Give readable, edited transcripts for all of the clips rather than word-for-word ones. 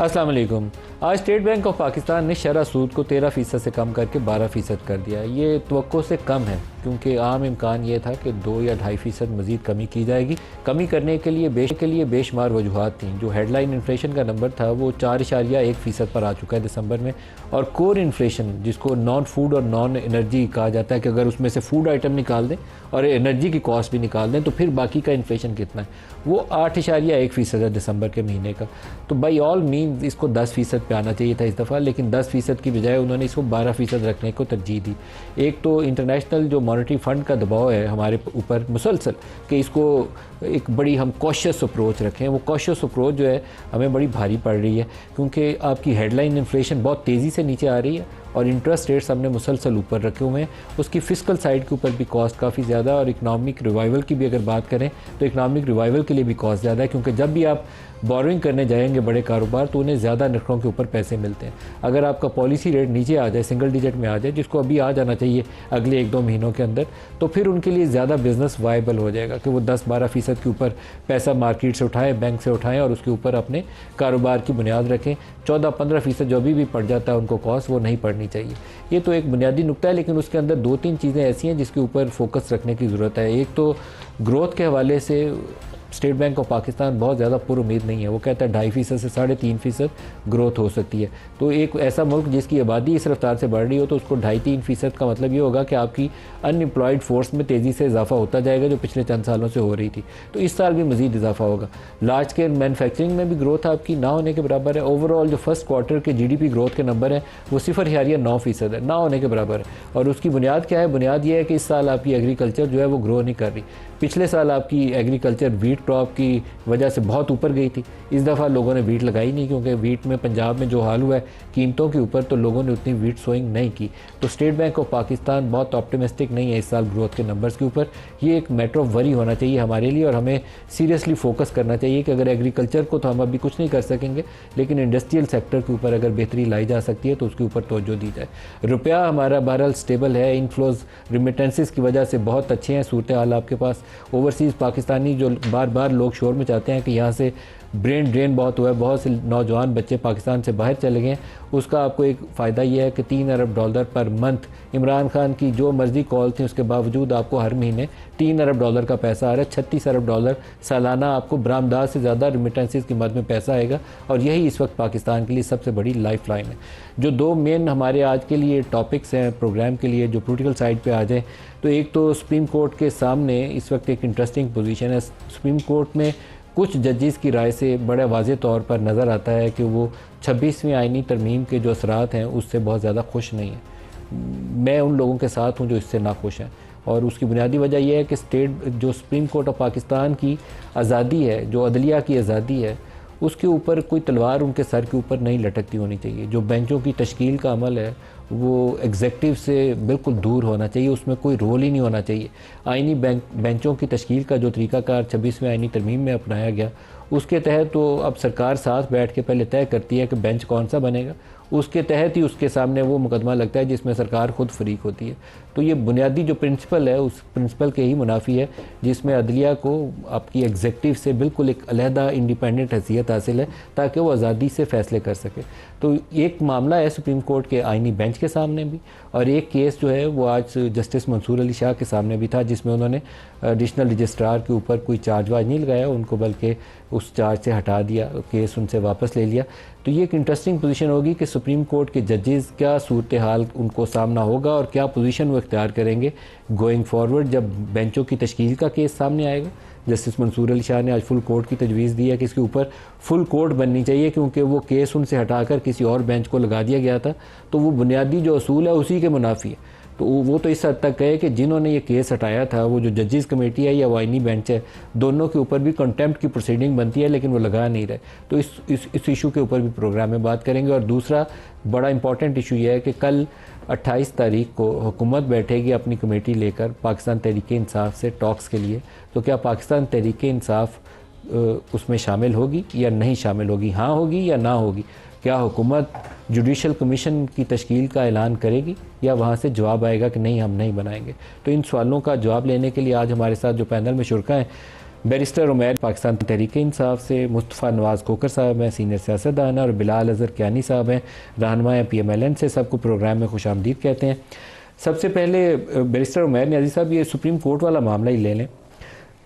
अस्सलाम वालेकुम। आज स्टेट बैंक ऑफ पाकिस्तान ने शरह सूद को 13% से कम करके 12% कर दिया। ये तवक्को से कम है क्योंकि आम इम्कान ये था कि 2 या 2.5% मज़ीद कमी की जाएगी। कमी करने के लिए बेशुमार वजूहात थी। जो हेडलाइन इन्फ्लेशन का नंबर था वो 4.1% पर आ चुका है दिसंबर में, और कोर इन्फ्लेशन जिसको नॉन फूड और नॉन एनर्जी कहा जाता है कि अगर उसमें से फूड आइटम निकाल दें और एनर्जी की कॉस्ट भी निकाल दें तो फिर बाकी का इन्फ्लेशन कितना है, वो 8.1% है दिसंबर के महीने का। तो बाई ऑल मीन इसको 10% पे आना चाहिए था इस दफ़ा, लेकिन 10% की बजाय उन्होंने इसको 12% रखने को तरजीह दी। एक तो इंटरनेशनल जो मॉनेटरी फ़ंड का दबाव है हमारे ऊपर मुसलसल कि इसको एक बड़ी हम कॉशियस अप्रोच रखें, वो कॉशियस अप्रोच जो है हमें बड़ी भारी पड़ रही है क्योंकि आपकी हेडलाइन इन्फ्लेशन बहुत तेज़ी से नीचे आ रही है और इंटरेस्ट रेट्स हमने मुसलसल ऊपर रखे हुए हैं। उसकी फ़िस्कल साइड के ऊपर भी कॉस्ट काफ़ी ज़्यादा, और इकनॉमिक रिवाइवल की भी अगर बात करें तो इकनॉमिक रिवाइवल के लिए भी कॉस्ट ज़्यादा है क्योंकि जब भी आप बोरिंग करने जाएंगे बड़े कारोबार तो उन्हें ज़्यादा नरखों के ऊपर पैसे मिलते हैं। अगर आपका पॉलिसी रेट नीचे आ जाए, सिंगल डिजिट में आ जाए, जिसको अभी आ जाना चाहिए अगले 1-2 महीनों के अंदर, तो फिर उनके लिए ज़्यादा बिजनेस वायबल हो जाएगा कि वो 10-12% के ऊपर पैसा मार्केट से उठाएं, बैंक से उठाएं और उसके ऊपर अपने कारोबार की बुनियाद रखें। 14-15% जो भी पड़ जाता है उनको कॉस्ट, वो नहीं पड़नी चाहिए। ये तो एक बुनियादी नुक्ता है, लेकिन उसके अंदर 2-3 चीज़ें ऐसी हैं जिसके ऊपर फोकस रखने की ज़रूरत है। एक तो ग्रोथ के हवाले से स्टेट बैंक ऑफ पाकिस्तान बहुत ज़्यादा पुरुमीद नहीं है। वो कहता है 2.5% से 3.5% ग्रोथ हो सकती है। तो एक ऐसा मुल्क जिसकी आबादी इस रफ्तार से बढ़ रही हो तो उसको 2.5-3% का मतलब ये होगा कि आपकी अनएम्प्लॉयड फोर्स में तेज़ी से इजाफा होता जाएगा जो पिछले चंद सालों से हो रही थी। तो इस साल भी मज़ीद इजाफा होगा। लार्ज स्केल मैन्युफैक्चरिंग में भी ग्रोथ आपकी ना होने के बराबर है। ओवरऑल जो फर्स्ट क्वार्टर के GDP ग्रोथ के नंबर हैं वो 0.9% है, ना होने के बराबर है। और उसकी बुनियाद क्या है? बुनियाद ये है कि इस साल आपकी एग्रीकल्चर जो है वो ग्रो नहीं कर रही। पिछले साल आपकी एग्रीकल्चर वीट क्रॉप की वजह से बहुत ऊपर गई थी। इस दफ़ा लोगों ने वीट लगाई नहीं क्योंकि वीट में पंजाब में जो हाल हुआ है कीमतों के ऊपर, तो लोगों ने उतनी वीट सोइंग नहीं की। तो स्टेट बैंक ऑफ पाकिस्तान बहुत ऑप्टिमिस्टिक नहीं है इस साल ग्रोथ के नंबर्स के ऊपर। ये एक मैटर ऑफ वरी होना चाहिए हमारे लिए और हमें सीरियसली फोकस करना चाहिए कि अगर एग्रीकल्चर को तो हम अभी कुछ नहीं कर सकेंगे, लेकिन इंडस्ट्रियल सेक्टर के ऊपर अगर बेहतरी लाई जा सकती है तो उसके ऊपर तवज्जो दी जाए। रुपया हमारा बहरहाल स्टेबल है, इनफ्लोज रिमिटेंसेस की वजह से बहुत अच्छे हैं। सूरत हाल आपके पास ओवरसीज़ पाकिस्तानी जो बार बार लोग शोर में चाहते हैं कि यहाँ से ब्रेन ड्रेन बहुत हुआ है, बहुत से नौजवान बच्चे पाकिस्तान से बाहर चले गए, उसका आपको एक फ़ायदा यह है कि $3 अरब पर मंथ इमरान खान की जो मर्ज़ी कॉल थी उसके बावजूद आपको हर महीने $3 अरब का पैसा आ रहा है। $36 अरब सालाना आपको बरामदाद से ज़्यादा रिमिटेंसेस की मद में पैसा आएगा और यही इस वक्त पाकिस्तान के लिए सबसे बड़ी लाइफ लाइन है। जो 2 मेन हमारे आज के लिए टॉपिक्स हैं प्रोग्राम के लिए, जो पोलिटिकल साइड पर आ जाए, तो एक तो सुप्रीम कोर्ट के सामने इस वक्त एक इंटरेस्टिंग पोजीशन है। सुप्रीम कोर्ट में कुछ जजेस की राय से बड़े वाज़े तौर पर नज़र आता है कि वो 26वीं आइनी तरमीम के जो असरात हैं उससे बहुत ज़्यादा खुश नहीं है। मैं उन लोगों के साथ हूँ जो इससे नाखुश हैं, और उसकी बुनियादी वजह यह है कि जो सुप्रीम कोर्ट ऑफ पाकिस्तान की आज़ादी है, जो अदलिया की आज़ादी है, उसके ऊपर कोई तलवार उनके सर के ऊपर नहीं लटकती होनी चाहिए। जो बेंचों की तश्कील का अमल है वो एग्जेक्टिव से बिल्कुल दूर होना चाहिए, उसमें कोई रोल ही नहीं होना चाहिए। आइनी बेंचों की तश्कील का जो तरीक़ाकार 26वीं आइनी तरमीम में अपनाया गया, उसके तहत तो अब सरकार साथ बैठ के पहले तय करती है कि बेंच कौन सा बनेगा, उसके तहत ही उसके सामने वो मुकदमा लगता है जिसमें सरकार खुद फरीक होती है। तो ये बुनियादी जो प्रिंसिपल है उस प्रिंसिपल के ही मुनाफी है जिसमें अदलिया को आपकी एग्जेक्टिव से बिल्कुल एक अलहदा इंडिपेंडेंट हैसियत हासिल है ताकि वो आज़ादी से फ़ैसले कर सके। तो एक मामला है सुप्रीम कोर्ट के आइनी बेंच के सामने भी, और एक केस जो है वो आज जस्टिस मंसूर अली शाह के सामने भी था जिसमें उन्होंने एडिशनल रजिस्ट्रार के ऊपर कोई चार्ज वार्ज नहीं लगाया, उनको बल्कि उस चार्ज से हटा दिया, केस उनसे वापस ले लिया। तो ये एक इंटरेस्टिंग पोजीशन होगी कि सुप्रीम कोर्ट के जजेस क्या सूरत हाल उनको सामना होगा और क्या पोजीशन वो इख्तियार करेंगे गोइंग फॉरवर्ड जब बेंचों की तश्कील का केस सामने आएगा। जस्टिस मंसूर अली शाह ने आज फुल कोर्ट की तजवीज़ दी है कि इसके ऊपर फुल कोर्ट बननी चाहिए क्योंकि वो केस उनसे हटाकर किसी और बेंच को लगा दिया गया था, तो वो बुनियादी जो असूल है उसी के मुनाफी है। तो वो तो इस हद तक कहे कि जिन्होंने ये केस हटाया था वो जो जजेस कमेटी है या वाइनी बेंच है, दोनों के ऊपर भी कंटेम्प्ट की प्रोसीडिंग बनती है, लेकिन वो लगा नहीं रहे। तो इस इशू के ऊपर भी प्रोग्राम में बात करेंगे। और दूसरा बड़ा इंपॉर्टेंट इशू ये है कि कल 28 तारीख को हुकूमत बैठेगी अपनी कमेटी लेकर पाकिस्तान तहरीक इंसाफ से टॉक्स के लिए। तो क्या पाकिस्तान तहरीक इंसाफ उसमें शामिल होगी या नहीं शामिल होगी, हाँ होगी या ना होगी? क्या हुकूमत जुडिशल कमीशन की तश्कील का ऐलान करेगी या वहाँ से जवाब आएगा कि नहीं हम नहीं बनाएंगे? तो इन सवालों का जवाब लेने के लिए आज हमारे साथ जो पैनल में शुरका हैं बैरिस्टर उमैर पाकिस्तान तहरीक इंसाफ से, मुस्तफ़ा नवाज़ खोकर साहब हैं, सीनियर सियासतदान, और बिलाल अज़हर कियानी साहब हैं, रहनुमा PMLN से। सबको प्रोग्राम में खुशामदीद कहते हैं। सबसे पहले बैरिस्टर उमैर नियाज़ी साहब, ये सुप्रीम कोर्ट वाला मामला ही ले लें।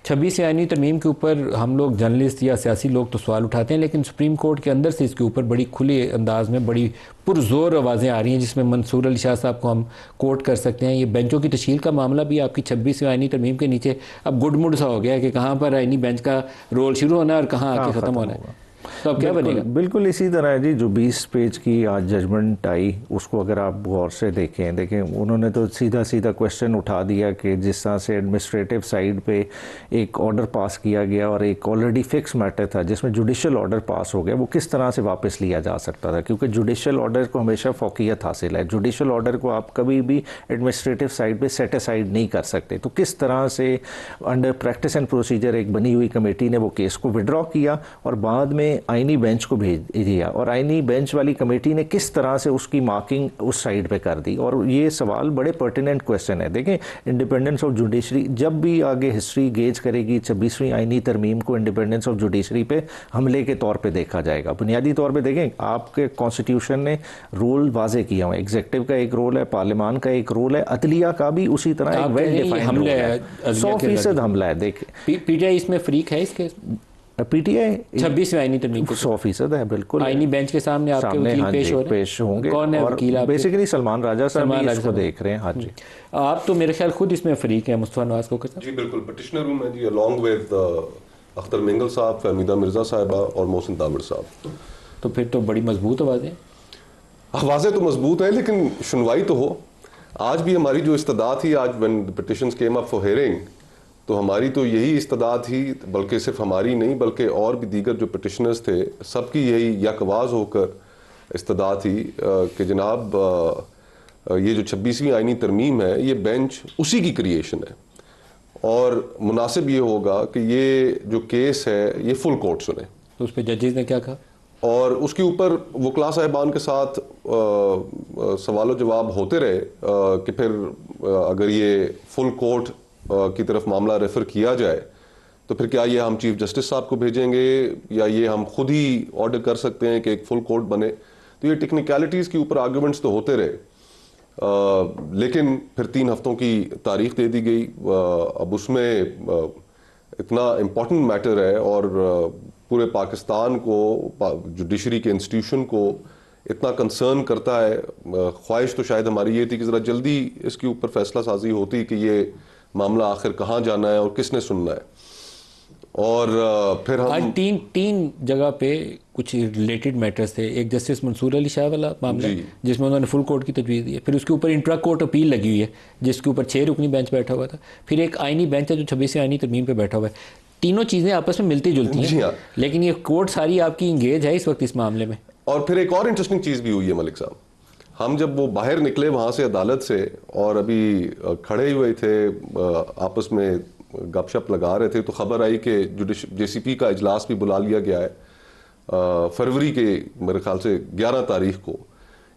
26 आईनी तरमीम के ऊपर हम लोग जर्नलिस्ट या सियासी लोग तो सवाल उठाते हैं, लेकिन सुप्रीम कोर्ट के अंदर से इसके ऊपर बड़ी खुले अंदाज में बड़ी पुरजोर आवाज़ें आ रही हैं, जिसमें मंसूर अली शाह साहब को हम कोट कर सकते हैं। ये बेंचों की तश्कील का मामला भी आपकी 26वीं आईनी तरमीम के नीचे अब गुडमुड सा हो गया है कि कहाँ पर आईनी बेंच का रोल शुरू होना है और कहाँ आके ख़त्म होना है। तो अब क्या बनेगा? बिल्कुल इसी तरह है जी। जो 20 पेज की आज जजमेंट आई, उसको अगर आप गौर से देखें, उन्होंने तो सीधा सीधा क्वेश्चन उठा दिया कि जिस तरह से एडमिनिस्ट्रेटिव साइड पे एक ऑर्डर पास किया गया और एक ऑलरेडी फिक्स मैटर था जिसमें जुडिशल ऑर्डर पास हो गया, वो किस तरह से वापस लिया जा सकता था, क्योंकि जुडिशल ऑर्डर को हमेशा फौकियत हासिल है। जुडिशल ऑर्डर को आप कभी भी एडमिनिस्ट्रेटिव साइड पर सेट असाइड नहीं कर सकते। तो किस तरह से अंडर प्रैक्टिस एंड प्रोसीजर एक बनी हुई कमेटी ने वो केस को विड्रॉ किया और बाद में आईनी बेंच को भेज दिया, और आईनी बेंच वाली कमेटी ने किस तरह से उसकी मार्किंग उस साइड पे कर दी। और ये सवाल बड़े पर्टिनेंट क्वेश्चन है। देखें, इंडिपेंडेंस ऑफ जुडिशरी जब भी आगे हिस्ट्री गेज करेगी, 26वीं आईनी तरमीम को इंडिपेंडेंस ऑफ जुडिशरी पे हमले के तौर पे देखा जाएगा। बुनियादी तौर पे देखें, आपके कॉन्स्टिट्यूशन ने रोल वाजे किया हुआ है। एग्जीक्यूटिव का एक रोल है, पार्लियामान का एक रोल है, अदलिया का भी उसी तरह एक वेल डिफाइंड रोल है। 100% हमला है। देखें, PTI इसमें फ्रीक है इसके PTI 26वीं आईनी तरमीम 100% है, बिल्कुल आईनी बेंच के सामने आपके वकील पेश होंगे। कौन है वकील? आप बेसिकली सलमान राजा साहब इसको देख रहे हैं। हाँ जी, आप तो मेरे ख्याल खुद इसमें फ्रीक है, मुस्तफा नवाज को जी? बिल्कुल, पिटिशनर हूं मैं जी, अलॉन्ग विद अख्तर मिंगल साहब, फहमीदा मिर्जा साहिबा और मोहसिन तामिर साहब। तो फिर तो बड़ी मजबूत आवाज़ें तो मजबूत हैं, लेकिन सुनवाई तो हो। आज भी हमारी जो इस्तदा थी, आज when the petitions came up for hearing, तो हमारी तो यही इस्तदा थी, बल्कि सिर्फ हमारी नहीं बल्कि और भी दीगर जो पिटिशनर्स थे सबकी यही यकवाज़ होकर इस्तदा थी कि जनाब ये जो 26वीं आईनी तरमीम है, ये बेंच उसी की क्रिएशन है और मुनासिब ये होगा कि ये जो केस है ये फुल कोर्ट सुने। तो उस पर जजेस ने क्या कहा? और उसके ऊपर वकला साहिबान के साथ सवाल जवाब होते रहे कि फिर अगर ये फुल कोर्ट की तरफ मामला रेफर किया जाए तो फिर क्या ये हम चीफ जस्टिस साहब को भेजेंगे या ये हम खुद ही ऑर्डर कर सकते हैं कि एक फुल कोर्ट बने। तो ये टेक्निकलिटीज़ के ऊपर आर्गूमेंट्स तो होते रहे, लेकिन फिर 3 हफ्तों की तारीख दे दी गई। अब उसमें इतना इम्पोर्टेंट मैटर है और पूरे पाकिस्तान को, जुडिशरी के इंस्टीट्यूशन को इतना कंसर्न करता है। ख्वाहिश तो शायद हमारी ये थी कि ज़रा जल्दी इसके ऊपर फैसला साजी होती कि ये मामला आखिर कहाँ जाना है और किसने सुनना है। और फिर हम आज तीन जगह पे कुछ रिलेटेड मैटर्स थे। एक जस्टिस मंसूर अली शाह वाला मामला जिसमें उन्होंने फुल कोर्ट की तजवीज़ दी है, फिर उसके ऊपर इंट्रा कोर्ट अपील लगी हुई है जिसके ऊपर 6 रुकनी बेंच बैठा हुआ था, फिर एक आईनी बेंच है जो 26वीं आईनी तरमीम पे बैठा हुआ है। तीनों चीज़ें आपस में मिलती जुलती हैं, लेकिन ये कोर्ट सारी आपकी इंगेज है इस वक्त इस मामले में। और फिर एक और इंटरेस्टिंग चीज़ भी हुई है मलिक साहब, हम जब वो बाहर निकले वहाँ से अदालत से और अभी खड़े हुए थे आपस में गपशप लगा रहे थे, तो खबर आई कि JCP का इजलास भी बुला लिया गया है फरवरी के मेरे ख्याल से 11 तारीख को,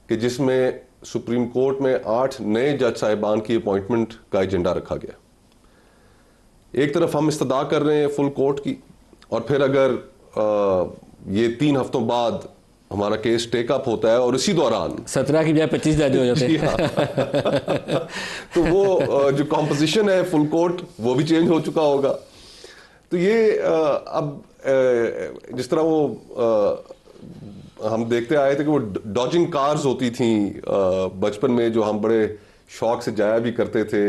कि जिसमें सुप्रीम कोर्ट में 8 नए जज साहिबान की अपॉइंटमेंट का एजेंडा रखा गया। एक तरफ हम इस्तदा कर रहे हैं फुल कोर्ट की, और फिर अगर ये 3 हफ्तों बाद हमारा केस टेकअप होता है और इसी दौरान 17 की बजाय 25 जज हो जाते हैं तो वो जो कॉम्पोजिशन है फुल कोर्ट वो भी चेंज हो चुका होगा। तो ये अब जिस तरह वो हम देखते आए थे कि वो डॉजिंग कार्स होती थी बचपन में, जो हम बड़े शौक से जाया भी करते थे।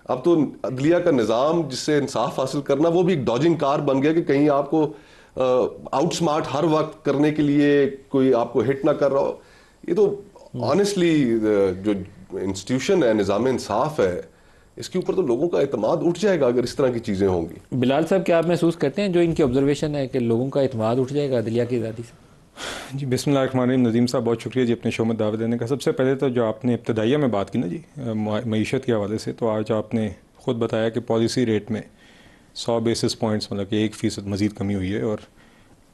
अब तो अदलिया का निज़ाम जिससे इंसाफ हासिल करना वो भी एक डॉजिंग कार बन गया कि कहीं आपको आउटस्मार्ट हर वक्त करने के लिए कोई आपको हिट ना कर रहा हो। ये तो ऑनेस्टली जो इंस्टीट्यूशन है, निज़ाम इंसाफ है, इसके ऊपर तो लोगों का एतमाद उठ जाएगा अगर इस तरह की चीज़ें होंगी। बिलाल साहब, क्या आप महसूस करते हैं जो इनकी ऑब्जर्वेशन है कि लोगों का एतमाद उठ जाएगा अदलिया की आज़ादी से? जी बिस्मिल्लाहिर्रहमानिर्रहीम। नदीम साहब बहुत शुक्रिया जी अपने शो में दावत देने का। सबसे पहले तो जो आपने इब्तदाइया में बात की ना जी मईशत के हवाले से, तो आज आपने ख़ुद बताया कि पॉलिसी रेट में 100 बेसिस पॉइंट्स मतलब कि 1% मज़ीद कमी हुई है और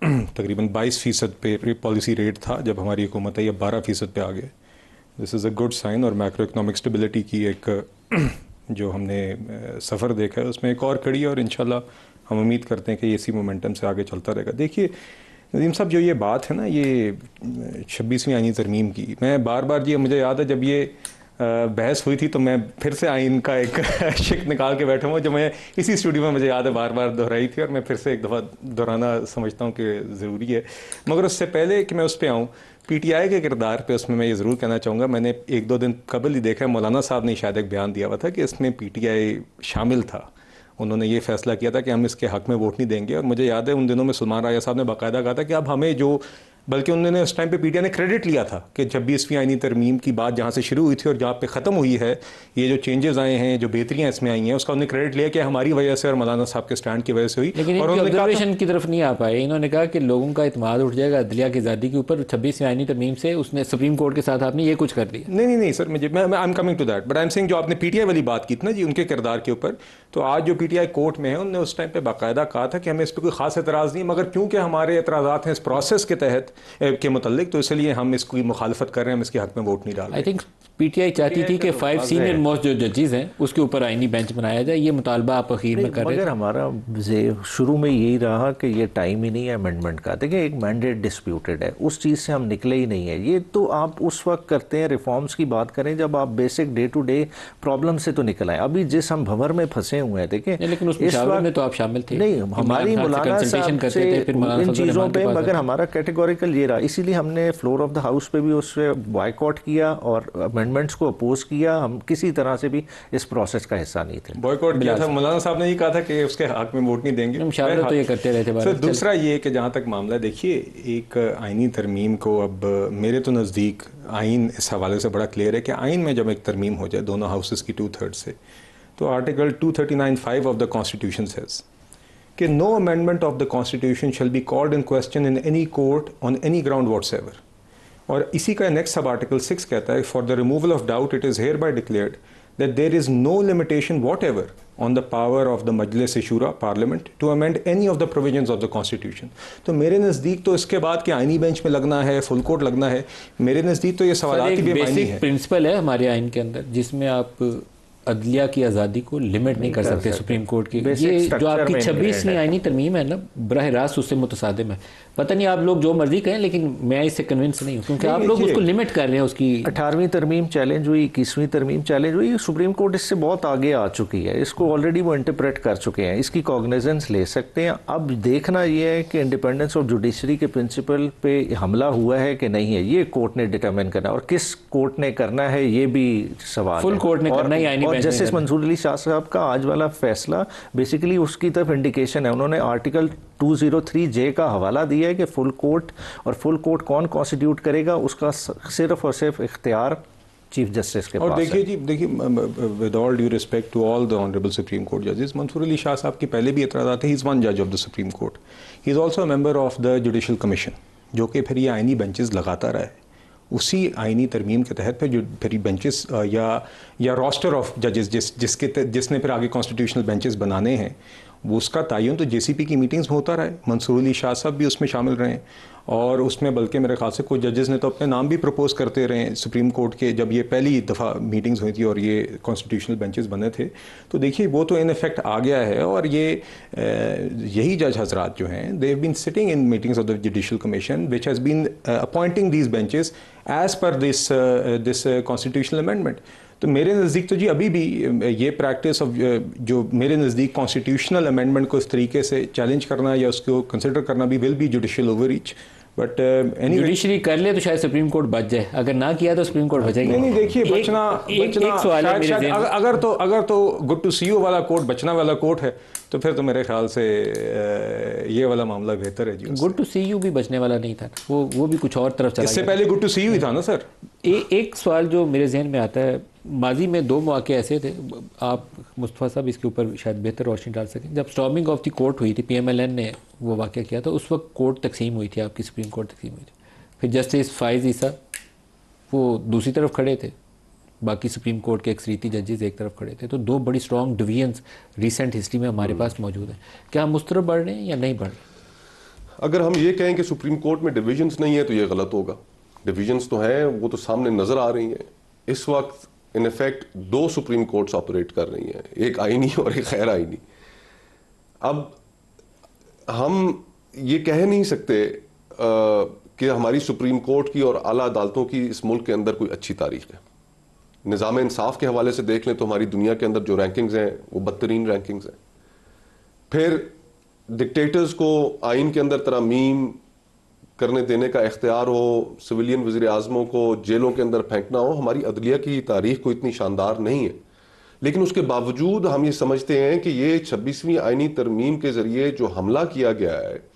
तकरीबन 22% पे पॉलिसी रेट था जब हमारी हुकूमत आई, अब 12% पे आ गए। This is a good sign. और मैक्रो इकनॉमिक स्टेबिलिटी की एक जो हमने सफ़र देखा है उसमें एक और कड़ी है और इंशाल्लाह हम उम्मीद करते हैं कि इसी मोमेंटम से आगे चलता रहेगा। देखिए नदीम साहब, जो ये बात है ना ये 26वीं आईनी तरमीम की, मैं बार बार ये मुझे याद है जब ये बहस हुई थी तो मैं फिर से आइन का एक शिक निकाल के बैठा हूँ, जो मैं इसी स्टूडियो में मुझे याद है बार बार दोहराई थी, और मैं फिर से एक दफ़ा दोहराना समझता हूँ कि ज़रूरी है। मगर उससे पहले कि मैं उस पर आऊँ, पीटीआई के किरदार पे उसमें मैं ये ज़रूर कहना चाहूँगा, मैंने 1-2 दिन कबल ही देखा, मौलाना साहब ने शायद एक बयान दिया हुआ था कि इसमें पीटीआई शामिल था। उन्होंने ये फैसला किया था कि हम इसके हक़ में वोट नहीं देंगे, और मुझे याद है उन दिनों में सलमान राजा साहब ने बाकायदा कहा था कि अब हमें जो, बल्कि उन्होंने उस टाइम पे पीटीआई ने क्रेडिट लिया था कि 26वीं आईनी तरमीम की बात जहाँ से शुरू हुई थी और जहाँ पे ख़त्म हुई है, ये जो चेंजेस आए हैं, जो बेहतरियाँ इसमें आई हैं, उसका उन्होंने क्रेडिट लिया कि हमारी वजह से और मौलाना साहब के स्टैंड की वजह से हुई। लेकिन और इनकी ऑब्जर्वेशन की तरफ नहीं आ पाए। इन्होंने कहा कि लोगों का इत्मीनान उठ जाएगा अदलिया की आज़ादी के ऊपर 26वीं आईनी तरमीम से, उसने सुप्रीम कोर्ट के साथ आपने ये कुछ कर दिया। नहीं सर, मैं I am coming to that, but I am saying जो आपने पीटीआई वाली बात की थी ना जी, उनके किरदार के ऊपर, तो आज जो पीटीआई कोर्ट में है उन्होंने उस टाइम पे बाकायदा कहा था कि हमें इस पर कोई खास एतराज़ नहीं, मगर क्योंकि हमारे एतराज़ात हैं इस प्रोसेस के तहत के मुतल्लिक, तो इसलिए हम इसकी मुखालफत कर रहे हैं, हम इसके हक में वोट नहीं डाल रहे। आई थिंक पीटीआई चाहती थी कि 5 सीनियर मोस्ट जो जजेस हैं उसके ऊपर आईनी बेंच बनाया जाए, ये मुतालबा आप अखीर में कर रहे थे। मगर हमारा शुरू में यही रहा कि ये टाइम ही नहीं है अमेंडमेंट का। देखिए एक मैंडेट डिस्प्यूटेड है, उस चीज़ से हम निकले ही नहीं है। ये तो आप उस वक्त करते हैं, रिफॉर्म्स की बात करें जब आप basic day to day problem से तो निकल आए। अभी जिस हम भंवर में फंसे हुए हैं, देखिए लेकिन उस मुशावरे में तो आप शामिल थे। नहीं, हमारी मौलाना साहब से इन चीज़ों पे, मगर हमारा कैटेगोरिकल ये रहा, इसीलिए हमने फ्लोर ऑफ द हाउस पे भी उससे बॉयकॉट किया और अमेंडमेंट्स को अपोज किया। हम किसी तरह से भी इस प्रोसेस का हिस्सा नहीं थे। बॉयकॉट किया था, मौलाना साहब ने ये कहा था कि उसके हक में वोट नहीं देंगे। मुशावरा तो ये करते रहते बार। दूसरा ये कि जहाँ तक मामला, देखिए एक आइनी तरमीम को, अब मेरे तो नज़दीक आइन इस हवाले से बड़ा क्लियर है कि आइन में जब एक तरमीम हो जाए दोनों हाउसेस की 2/3 से, तो article 239(5) of the constitution says कि no amendment of the constitution shall be called in question in any court on any ground whatsoever. और इसी का नेक्स्ट सब आर्टिकल 6 कहता है, for the removal of doubt it is hereby declared that there is no limitation whatever on the power of the Majlis Shura parliament to amend any of the provisions of the constitution. तो मेरे नज़दीक तो इसके बाद कि आइनी bench में लगना है, फुल कोर्ट लगना है, मेरे नज़दीक तो ये सवाल की बेमानी है। प्रिंसिपल है हमारे आइन के अंदर जिसमें आप अदलिया की आज़ादी को लिमिट नहीं कर सकते सुप्रीम कोर्ट की। ये जो आपकी 26वीं आईनी तरमीम है ना, बराह रास्त उससे मुतसादिम है। पता नहीं आप लोग जो मर्जी कहें, लेकिन मैं इससे कन्विंस नहीं हूँ, क्योंकि आप लोग उसको लिमिट कर रहे हैं। उसकी 18वीं तरमीम चैलेंज हुई, 21वीं तरमीम चैलेंज हुई, सुप्रीम कोर्ट इससे बहुत आगे आ चुकी है, इसको ऑलरेडी वो इंटरप्रेट कर चुके हैं, इसकी कॉग्निजेंस ले सकते हैं। अब देखना ये है कि इंडिपेंडेंस ऑफ जुडिशरी के प्रिंसिपल पे हमला हुआ है कि नहीं है, ये कोर्ट ने डिटरमिन करना, और किस कोर्ट ने करना है ये भी सवाल फुल कोर्ट ने करना है। और जस्टिस मंसूर अली शाह साहब का आज वाला फैसला बेसिकली उसकी तरफ इंडिकेशन है। उन्होंने आर्टिकल 203J का हवाला दिया है कि फुल कोर्ट, और फुल कोर्ट कौन कॉन्स्टिट्यूट करेगा उसका सिर्फ और सिर्फ इख्तियार चीफ जस्टिस के पास है। और देखिए जी, देखिए with all due respect to all the honourable Supreme Court जजेस, मंसूर अली शाह साहब के पहले भी एतराज़ात थे। ही इज़ वन जज of the supreme court, he is also a member of the judicial commission, जो कि फिर ये आइनी बेंचेस लगाता रहा है। उसी आइनी तरमीम के तहत फिर बेंचेस या रोस्टर ऑफ जजेस जिसने फिर आगे कॉन्स्टिट्यूशनल बेंचेस बनाने हैं, वो उसका तयन तो जेसीपी की मीटिंग्स में होता रहा है। मंसूर अली शाह साहब भी उसमें शामिल रहे, और उसमें बल्कि मेरे ख्याल से कुछ जजेस ने तो अपने नाम भी प्रपोज करते रहे सुप्रीम कोर्ट के, जब ये पहली दफ़ा मीटिंग्स हुई थी और ये कॉन्स्टिट्यूशनल बेंचेस बने थे। तो देखिए वो तो इन इफेक्ट आ गया है, और यही जज हजरात जो हैं, they have been sitting in meetings of the judicial commission which has been appointing these benches as per this constitutional amendment. तो मेरे नज़दीक तो जी अभी भी ये प्रैक्टिस ऑफ जो मेरे नज़दीक कॉन्स्टिट्यूशनल अमेंडमेंट को इस तरीके से चैलेंज करना या उसको कंसिडर करना भी will be judicial overreach. But judiciary कर ले तो शायद सुप्रीम कोर्ट बच जाए, अगर ना किया तो सुप्रीम कोर्ट बचेगी। नहीं देखिए, बचना अगर तो गुड टू सी यू वाला कोर्ट बचना वाला कोर्ट है, तो फिर तो मेरे ख्याल से ये वाला मामला बेहतर है जी। गुड टू सी यू भी बचने वाला नहीं था, वो भी कुछ और तरफ चला गया। इससे पहले गुड टू सी यू ही था ना सर। एक सवाल जो मेरे जहन में आता है, माजी में 2 मौके ऐसे थे, आप मुस्तफ़ा साहब इसके ऊपर शायद बेहतर रोशनी डाल सकें। जब स्टॉर्मिंग ऑफ द कोर्ट हुई थी, PMLN ने वो वाक़या किया था, उस वक्त कोर्ट तकसीम हुई थी, आपकी सुप्रीम कोर्ट तकसीम हुई थी। फिर जस्टिस फाइज ईसा वो दूसरी तरफ खड़े थे, बाकी सुप्रीम कोर्ट के अक्सरीती जजेस एक तरफ खड़े थे। तो 2 बड़ी स्ट्रॉन्ग डिवीजन्स रिसेंट हिस्ट्री में हमारे पास मौजूद हैं। क्या हम उस तरफ बढ़ रहे हैं या नहीं बढ़ रहे? अगर हम ये कहें कि सुप्रीम कोर्ट में डिविजन्स नहीं है तो ये गलत होगा। डिविजन्स तो हैं, वो तो सामने नज़र आ रही हैं। इस वक्त in effect 2 supreme courts operate कर रही हैं, एक आइनी और एक गैर आइनी। अब हम ये कह नहीं सकते कि हमारी सुप्रीम कोर्ट की और आला अदालतों की इस मुल्क के अंदर कोई अच्छी तारीख है। निज़ाम इंसाफ के हवाले से देख लें तो हमारी दुनिया के अंदर जो रैंकिंग्स हैं वो बदतरीन रैंकिंग्स हैं। फिर डिक्टेटर्स को आइन के अंदर तरमीम करने देने का इख्तियार हो, सिविलियन वज़ीर आज़मों को जेलों के अंदर फेंकना हो, हमारी अदलिया की तारीख को इतनी शानदार नहीं है। लेकिन उसके बावजूद हम ये समझते हैं कि ये 26वीं आइनी तरमीम के ज़रिए जो हमला किया गया है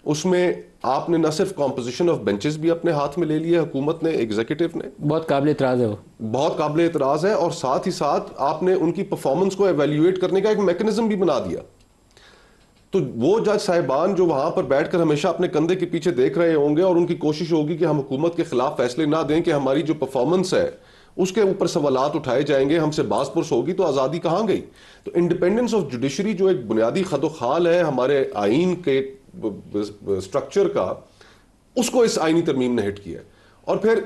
उसमें आपने न सिर्फ कॉम्पोजिशन ऑफ बेंचेस भी अपने हाथ में ले लिए हुकूमत ने, एग्जीक्यूटिव ने, बहुत काबिल इतराज़ है वो, बहुत काबिल इतराज़ है, और साथ ही साथ आपने उनकी परफॉर्मेंस को एवेल्यूएट करने का एक मैकेनिज्म भी बना दिया। तो वो जज साहिबान जो वहां पर बैठकर हमेशा अपने कंधे के पीछे देख रहे होंगे और उनकी कोशिश होगी कि हम हुकूमत के खिलाफ फैसले ना दें, कि हमारी जो परफॉर्मेंस है उसके ऊपर सवालात उठाए जाएंगे, हमसे बासपुरस होगी, तो आज़ादी कहाँ गई? तो इंडिपेंडेंस ऑफ जुडिशरी जो एक बुनियादी खदोखाल है हमारे आइन के स्ट्रक्चर का, उसको इस आइनी तरमीम ने हिट किया। और फिर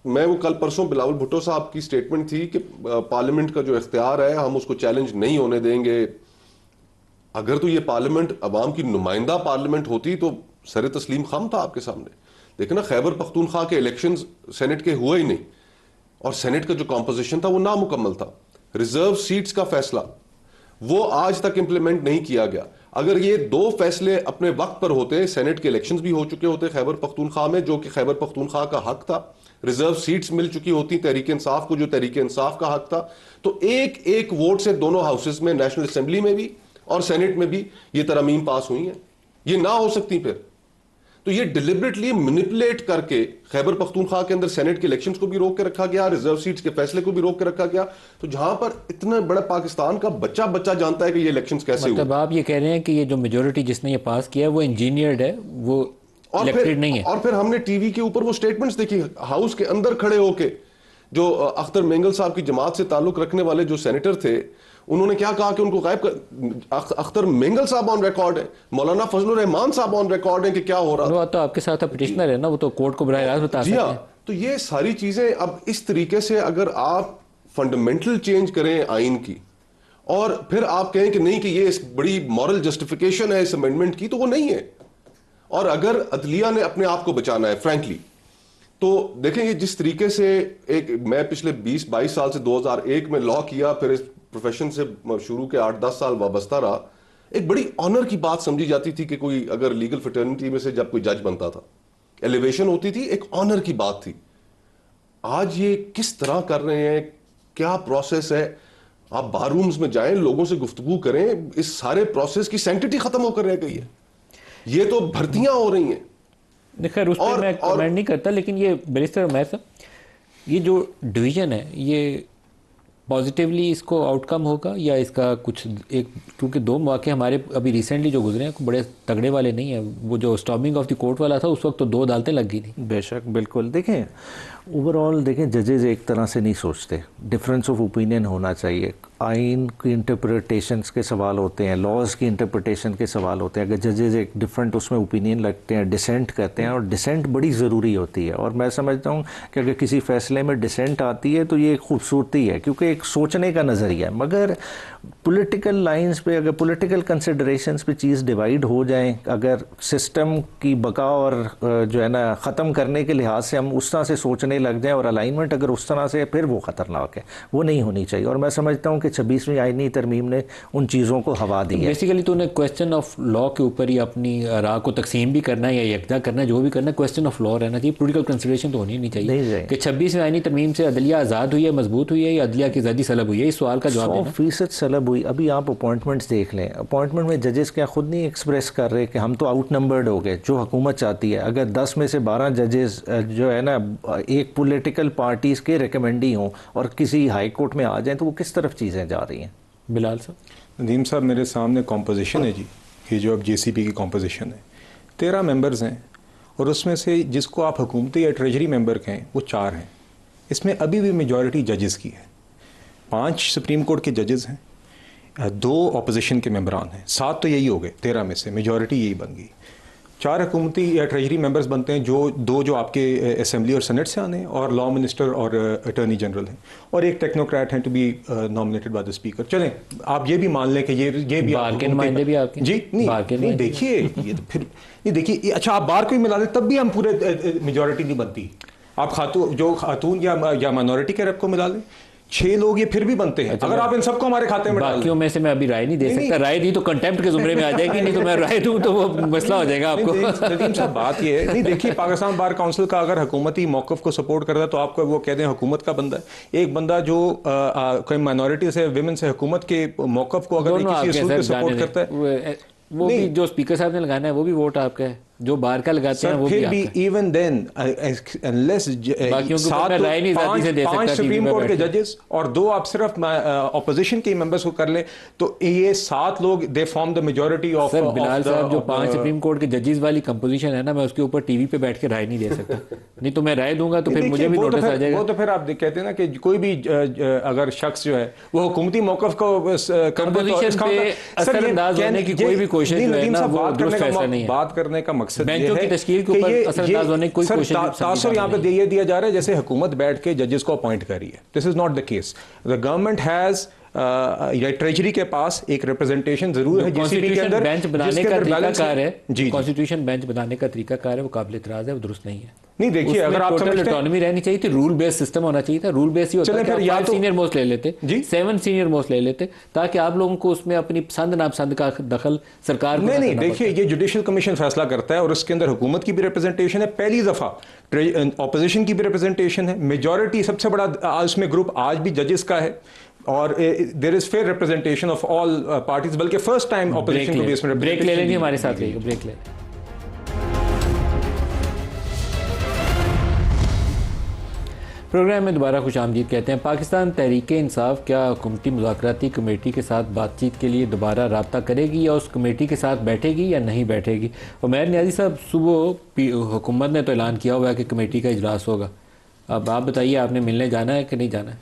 मैं वो कल परसों बिलावल भुट्टो साहब की स्टेटमेंट थी कि पार्लियामेंट का जो इख्तियार है हम उसको चैलेंज नहीं होने देंगे। अगर तो ये पार्लियामेंट अवाम की नुमाइंदा पार्लियामेंट होती तो सर तस्लीम खम था आपके सामने। देखो ना, खैबर पख्तूनख्वा के इलेक्शंस सेनेट के हुए ही नहीं, और सेनेट का जो कॉम्पोजिशन था वो नामुकम्मल था। रिजर्व सीट्स का फैसला वो आज तक इंप्लीमेंट नहीं किया गया। अगर ये दो फैसले अपने वक्त पर होते, सेनेट के इलेक्शंस भी हो चुके होते खैबर पख्तूनख्वा में, जो कि खैबर पख्तूनख्वा का हक था, रिजर्व सीट्स मिल चुकी होती तहरीक इंसाफ को, जो तहरीक इंसाफ का हक था, तो एक एक वोट से दोनों हाउसेस में, नेशनल असेंबली में भी और सेनेट में भी ये तरमीम पास हुई है। ये ना हो सकती फिर तो ये डिलिबरेटली मैनिपुलेट करके खैबर पख्तूनख्वा के अंदर सेनेट के इलेक्शंस को भी रोक के रखा गया, रिजर्व सीट्स के फैसले को भी रोक के रखा गया। तो जहां पर इतना बड़ा पाकिस्तान का बच्चा बच्चा जानता है कि ये इलेक्शंस कैसे मतलब आप ये कह रहे हैं कि ये जो मेजोरिटी जिसने ये पास किया है वो इंजीनियर्ड है, वो इलेक्टेड नहीं है। और फिर हमने टीवी के ऊपर वो स्टेटमेंट्स देखी, हाउस के अंदर खड़े होके जो अख्तर मेंगल साहब की जमात से ताल्लुक रखने वाले जो सेनेटर थे, उन्होंने क्या कहा कि उनको गायब कर। अख्तर मेंगल साहब ऑन रिकॉर्ड है, मौलाना फजलुर रहमान साहब ऑन रिकॉर्ड है कि क्या हो रहा वो तो आपके साथ पिटिशनर है ना, वो तो कोर्ट को बराह रास्त बता सकते हैं। तो ये सारी चीजें अब इस तरीके से अगर आप फंडामेंटल चेंज करें आइन की और फिर आप कहें कि नहीं कि ये इस बड़ी मॉरल जस्टिफिकेशन है इस अमेंडमेंट की, तो वो नहीं है। और अगर अदलिया ने अपने आप को बचाना है फ्रैंकली, तो देखें ये जिस तरीके से मैं पिछले 20-22 साल से 2001 में लॉ किया, फिर इस प्रोफेशन से शुरू के 8-10 साल वाबस्ता रहा, एक बड़ी ऑनर की बात समझी जाती थी कि कोई अगर लीगल फ्रेटर्निटी में से जब कोई जज बनता था, एलिवेशन होती थी, एक ऑनर की बात थी। आज ये किस तरह कर रहे हैं, क्या प्रोसेस है? आप बार रूम्स में जाएं, लोगों से गुफ्तगू करें, इस सारे प्रोसेस की सैंक्टिटी खत्म होकर रह गई है। ये तो भर्तियां हो रही हैं। खैर उस पर मैं कमेंट नहीं करता, लेकिन ये बैरिस्टर उमैर साहब, ये जो डिवीजन है ये पॉजिटिवली इसको आउटकम होगा या इसका कुछ एक, क्योंकि दो मौके हमारे अभी रिसेंटली जो गुजरे हैं बड़े तगड़े वाले नहीं है। वो जो स्टॉर्मिंग ऑफ द कोर्ट वाला था उस वक्त तो 2 अदालतें लग गई थी। बेशक, बिल्कुल। देखें ओवरऑल देखें जजेज एक तरह से नहीं सोचते, डिफरेंस ऑफ ओपिनियन होना चाहिए। आइन की इंटरप्रिटेशंस के सवाल होते हैं, लॉज की इंटरप्रिटेशन के सवाल होते हैं। अगर जजेज एक डिफरेंट उसमें ओपिनियन लगते हैं, डिसेंट करते हैं, और डिसेंट बड़ी ज़रूरी होती है। और मैं समझता हूँ कि अगर किसी फैसले में डिसेंट आती है तो ये खूबसूरती है, क्योंकि एक सोचने का नज़रिया है। मगर पॉलिटिकल लाइंस पे, अगर पॉलिटिकल कंसिडरेशंस पे चीज़ डिवाइड हो जाए, अगर सिस्टम की बका और जो है ना ख़त्म करने के लिहाज से हम उस तरह से सोचने लग जाएं और अलाइनमेंट अगर उस तरह से, फिर वो ख़तरनाक है, वो नहीं होनी चाहिए। और मैं समझता हूँ कि 26वीं आईनी तरमीम ने उन चीज़ों को हवा दी है। बेसिकली तो उन्हें क्वेश्चन ऑफ लॉ के ऊपर ही अपनी राह को तकसीम भी करना है या यकजा करना है, जो भी करना है क्वेश्चन ऑफ लॉ रहना चाहिए। पॉलिटिकल कंसिडरेशन तो होनी नहीं चाहिए कि 26वीं आईनी तरमीम से अदलिया आज़ाद हुई है, मजबूत हुई है, या अदलिया की ज़्यादा सलब हुई है। इस सवाल का जवाब 100% सलब हुई। अभी आप अपॉइंटमेंट्स देख लें, अपॉइंटमेंट में जजेस क्या खुद नहीं एक्सप्रेस कर रहे कि हम तो आउट नंबर्ड हो गए, जो हुकूमत चाहती है। अगर 10 में से 12 जजेस जो है ना एक पॉलिटिकल पार्टीज़ के रिकमेंडी हों और किसी हाई कोर्ट में आ जाएं, तो वो किस तरफ चीज़ें जा रही हैं? बिलाल साहब। नदीम साहब, मेरे सामने कॉम्पोजिशन है जी, ये जो अब JCP की कॉम्पोजिशन है, 13 मेंबर्स हैं, और उसमें से जिसको आप हुकूमती या ट्रेजरी मेंबर कहें वो 4 हैं। इसमें अभी भी मेजॉरिटी जजेस की है। 5 सुप्रीम कोर्ट के जजेस हैं, 2 अपोजिशन के मेंबरान हैं, 7 तो यही हो गए 13 में से, मेजॉरिटी यही बन गई। 4 हुकूमती या ट्रेजरी मेंबर्स बनते हैं, जो आपके असेंबली और सेनेट से आने हैं, और लॉ मिनिस्टर और अटॉर्नी जनरल हैं, और एक टेक्नोक्रेट हैं to be nominated by the speaker. चलें, आप ये भी मान लें कि ये भी बार के नुमाइंदे भी आपके जी नहीं देखिए, ये तो फिर ये देखिए, अच्छा आप बार को ही मिला दें तब भी हम पूरे मेजॉरिटी नहीं बनती। आप खातून या माइनॉरिटी के रब को मिला लें, 6 लोग ये फिर भी बनते हैं। अगर आप इन सबको हमारे खाते में डाल बाकियों में से मैं अभी राय नहीं दे सकता, राय दी तो कंटेम्प्ट के जुमरे में आ जाएगी, नहीं तो मैं राय दूं तो वो मसला हो जाएगा आपको। नदीम साहब, बात ये है, नहीं देखिए, पाकिस्तान बार काउंसिल का अगर हुकूमती मौक़िफ़ को सपोर्ट करता है तो आपको वो कहते हैं हुकूमत का बंदा है। एक बंदा जो कोई माइनॉरिटी से, विमेन से, हुकूमत के मौक़िफ़ को अगर किसी असूल को सपोर्ट करता है, वो भी जो स्पीकर साहब ने लगाना है वो भी वोट आपका है, जो बार का लगाते हैं वो भी आपका है। Even then unless 5 Supreme Court के जजेस और 2 आप सिर्फ ऑपोजिशन के मेंबर्स को कर ले तो ये 7 लोग they form the majority of. Sir Bilal साहब, जो 5 सुप्रीम कोर्ट के जजेस वाली कंपोजिशन है ना, मैं उसके ऊपर टीवी पे बैठ के राय नहीं दे सकता। नहीं तो मैं राय दूंगा तो फिर मुझे भी नोटिस आ जाएगा। वो तो फिर आप कहते हैं ना कि कोई भी अगर शख्स जो है वो हुकूमती मौक़िफ़ को कंपोजिशन पे असरअंदाज होने की कोई भी कोशिश जो है ना वो दुरुस्त फैसला नहीं है। बात करने का मकसद बेंचों की तशकील के ऊपर असरअंदाज होने की कोई कोशिश नहीं। तासुर यहाँ पे ये दिया जा रहा है जैसे हुकूमत बैठ के जजेस को अपॉइंट कर रही है। This is not the case. The government has या ट्रेजरी के पास एक रिप्रेजेंटेशन जरूर है जीसीबी के अंदर। बेंच बनाने का तरीकाकार है जी, कॉन्स्टिट्यूशन बेंच बनाने का तरीकाकार है, वो काबिल इतराज है, वो दुरुस्त नहीं है। नहीं देखिए, अगर आप टोटल ऑटोनॉमी रहनी चाहिए थी, रूल बेस्ड सिस्टम होना चाहिए था। रूल बेस्ड ही होता है कि आप 5 सीनियर मोस्ट ले लेते, 7 सीनियर मोस्ट ले लेते, ताकि आप लोगों को उसमें अपनी पसंद नापसंद का दखल सरकार को नहीं देखिए, ये जुडिशल कमीशन फैसला करता है और उसके अंदर हुकूमत की भी रिप्रेजेंटेशन है, पहली दफा ऑपोजिशन की भी रिप्रेजेंटेशन है, मेजॉरिटी सबसे बड़ा उसमें ग्रुप आज भी जजेस का है, और there is fair representation of all parties. बल्कि फर्स्ट टाइम ऑपोजिशन को भी इसमें ब्रेक ले लेंगे, हमारे साथ रहिएगा, ब्रेक ले। प्रोग्राम में दोबारा खुश आमदीद कहते हैं। पाकिस्तान तहरीक इंसाफ क्या हुकूमती मुज़ाकराती कमेटी के साथ बातचीत के लिए दोबारा रब्ता करेगी या उस कमेटी के साथ बैठेगी या नहीं बैठेगी? उमैर नियाज़ी साहब, सुबह हुकूमत ने तो ऐलान किया हुआ है कि कमेटी का इजलास होगा, अब आप बताइए, आपने मिलने जाना है कि नहीं जाना है?